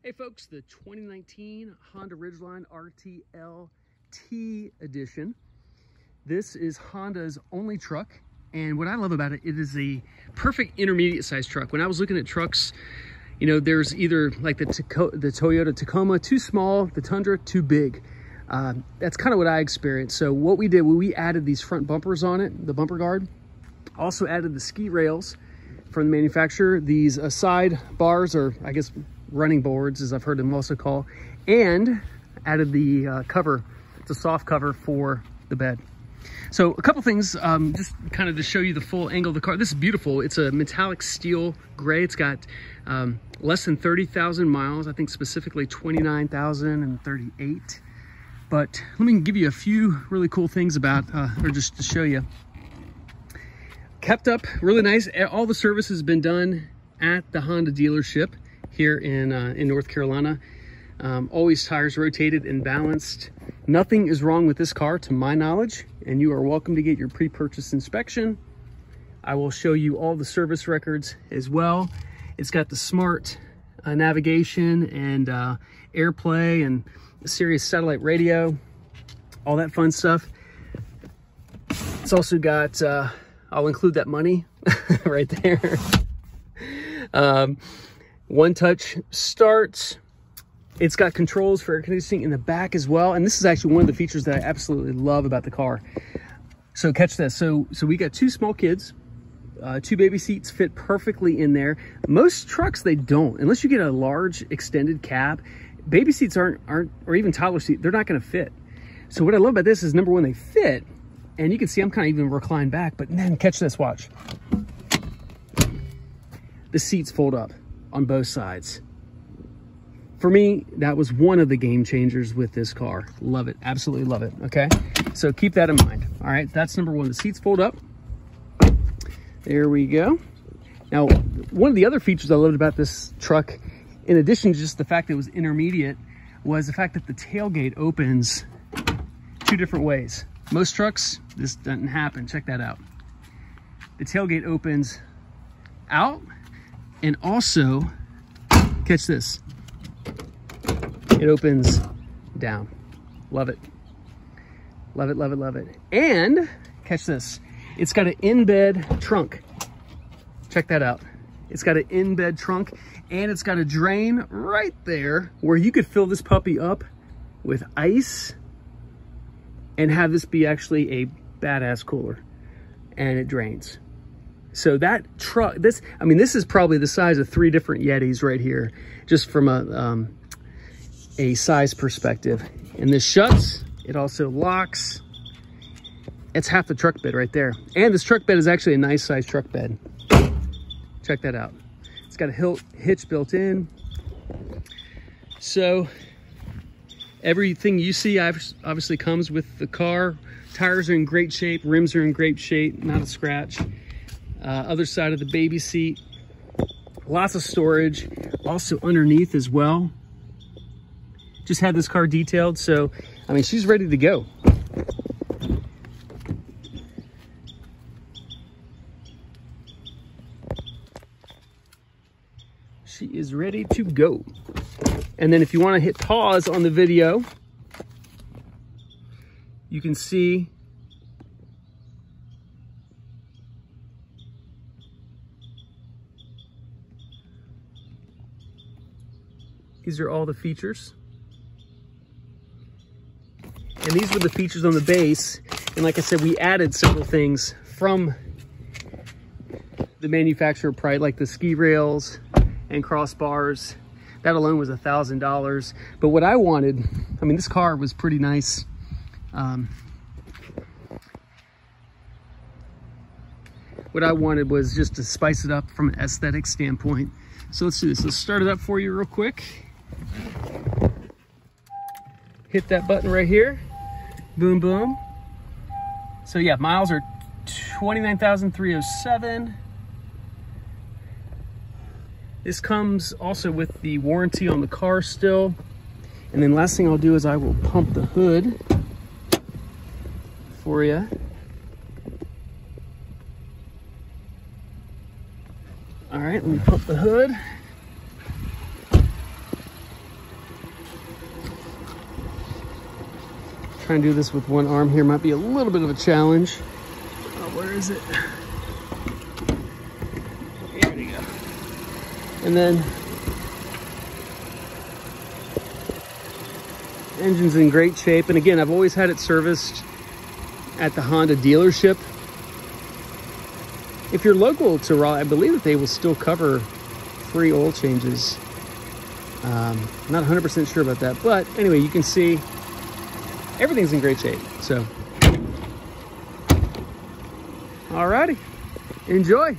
Hey folks, the 2019 Honda Ridgeline RTL-T edition. This is Honda's only truck, and what I love about it, it is a perfect intermediate size truck. When I was looking at trucks, you know, there's either like the Toyota Tacoma, too small, the Tundra, too big. That's kind of what I experienced. So what we did, we added these front bumpers on it, the bumper guard. Also added the ski rails from the manufacturer. These side bars, or I guess running boards, as I've heard them also called, and added the cover. It's a soft cover for the bed. So a couple things, just kind of to show you the full angle of the car. This is beautiful. It's a metallic steel gray. It's got less than 30,000 miles. I think specifically 29,038. But let me give you a few really cool things about, or just to show you. Kept up really nice. All the service has been done at the Honda dealership here in North Carolina. Always tires rotated and balanced. Nothing is wrong with this car to my knowledge, and you are welcome to get your pre-purchase inspection. I will show you all the service records as well. It's got the smart navigation and AirPlay and Sirius satellite radio, all that fun stuff. It's also got, I'll include that money right there. One touch start. It's got controls for air conditioning in the back as well. And this is actually one of the features that I absolutely love about the car. So catch this. So we got two small kids, two baby seats fit perfectly in there. Most trucks, they don't, unless you get a large extended cab. Baby seats aren't, or even toddler seat, they're not gonna fit. So what I love about this is, number one, they fit. And you can see I'm kind of even reclined back, but then catch this, watch. The seats fold up on both sides. For me, that was one of the game changers with this car. Love it, absolutely love it, okay? So keep that in mind, all right? That's number one, the seats fold up. There we go. Now, one of the other features I loved about this truck, in addition to just the fact that it was intermediate, was the fact that the tailgate opens two different ways. Most trucks, this doesn't happen. Check that out. The tailgate opens out, and also, catch this, it opens down. Love it. Love it, love it, love it. And, catch this, it's got an in-bed trunk. Check that out. It's got an in-bed trunk, and it's got a drain right there where you could fill this puppy up with ice and have this be actually a badass cooler, and it drains. So that truck, this is probably the size of 3 different Yetis right here, just from a size perspective. And this shuts, it also locks. It's half the truck bed right there. And this truck bed is actually a nice size truck bed. Check that out. It's got a hitch built in. So everything you see obviously comes with the car. Tires are in great shape, rims are in great shape, not a scratch. Other side of the baby seat, lots of storage, also underneath as well. Just had this car detailed, so I mean, she's ready to go. She is ready to go. And then if you want to hit pause on the video, you can see these are all the features. And these were the features on the base. And like I said, we added several things from the manufacturer price, like the ski rails and crossbars. That alone was $1,000. But what I wanted, I mean, this car was pretty nice. What I wanted was just to spice it up from an aesthetic standpoint. So let's do this. Let's start it up for you real quick. Hit that button right here. Boom, boom. So yeah, miles are 29,307. This comes also with the warranty on the car still. And then last thing I'll do is I will pump the hood for you. All right, let me pump the hood. Trying to do this with one arm here might be a little bit of a challenge. Oh, where is it? Here we go. And then engine's in great shape. And again, I've always had it serviced at the Honda dealership. If you're local to Raleigh, I believe that they will still cover free oil changes. Not 100% sure about that, but anyway, you can see everything's in great shape. So, alrighty, enjoy.